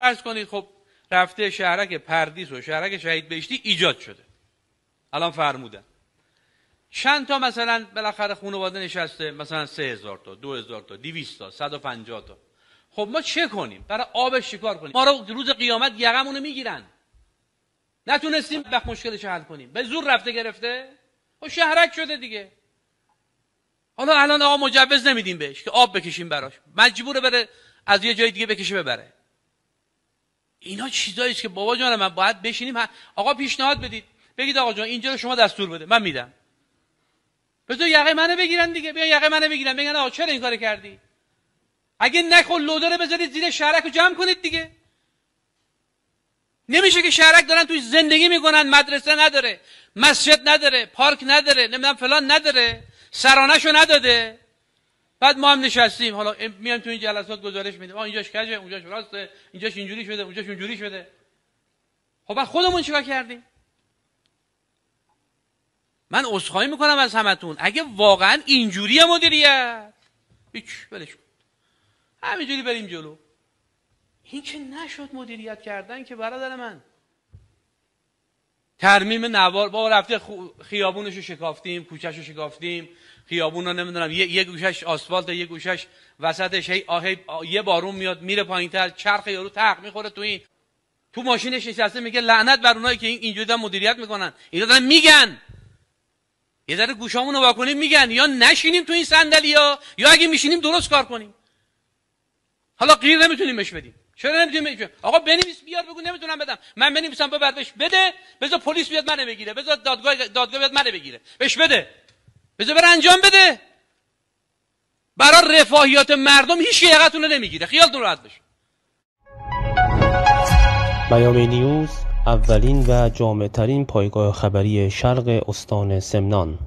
فرض کنید خب رفته شهرک پردیس و شهرک شهید بهشتی ایجاد شده، الان فرمودن چند تا مثلا بالاخره خانواده نشسته، مثلا 3000 تا 2000 تا 200 تا 150 تا. خب ما چه کنیم؟ برای آبش چیکار کنیم؟ ما رو روز قیامت یقمونو میگیرن، نتونستیم وقت مشکلش حل کنیم، به زور رفته گرفته و شهرک شده دیگه. حالا الان آقا مجوز نمیدیم بهش که آب بکشیم براش، مجبوره بره از یه جای دیگه بکشه ببره. اینا چیزایی است که بابا جان من باید بشینیم آقا پیشنهاد بدید، بگید آقا جان اینجا رو شما دستور بده، من میدم. بذار یقه منو بگیرن دیگه، بیا یقه منو بگیرن، بگن آقا چرا این کارو کردی؟ اگه نخل لودره بذارید زیر شهرک رو جمع کنید دیگه. نمیشه که شهرک دارن توی زندگی میکنن، مدرسه نداره، مسجد نداره، پارک نداره، نمیدونم فلان نداره، سرانه‌شو نداده. بعد ما هم نشستیم، حالا میایم تو این جلسات گزارش میدیم، اینجاش کجه، اونجاش راسته، اینجاش اینجوری شده، اونجاش اونجوری شده. خب بعد خودمون چیکار کردیم؟ من عذرخواهی میکنم از همتون، اگه واقعا اینجوریه مدیریت، هیچ ولش کن، همینجوری بریم جلو. این که نشد مدیریت کردن که برادر من. ترمیم نوار با رفته خیابونشو شکافتیم، کوچهشو شکافتیم، خیابون رو نمیدونم یه گوشش آسفالت، یه گوشش وسطش یه بارون میاد میره پایینتر، چرخ یارو تق میخوره تو این، تو ماشینش نشسته میگه لعنت بر اونایی که اینجوری دارن مدیریت میکنن. اینا دارن میگن، یه ذره گوشامون رو واکنیم میگن، یا نشینیم تو این صندلی‌ها یا اگه میشینیم درست کار کنیم. حالا غیر نمیتونیم بهش بدیم. چرا نمیتونیم؟ آقا بنویس بیار بگو نمیتونم بدم، من بنویسم ببر بهش بده، بذار پلیس بیاد منو بگیره، بذار دادگاه بیاد منو بگیره، بهش بده، بذار بره انجام بده. برای رفاهیات مردم هیچ یقتون رو نمیگیره، خیالتون راحت بشه. پیام نیوز، اولین و جامع‌ترین پایگاه خبری شرق استان سمنان.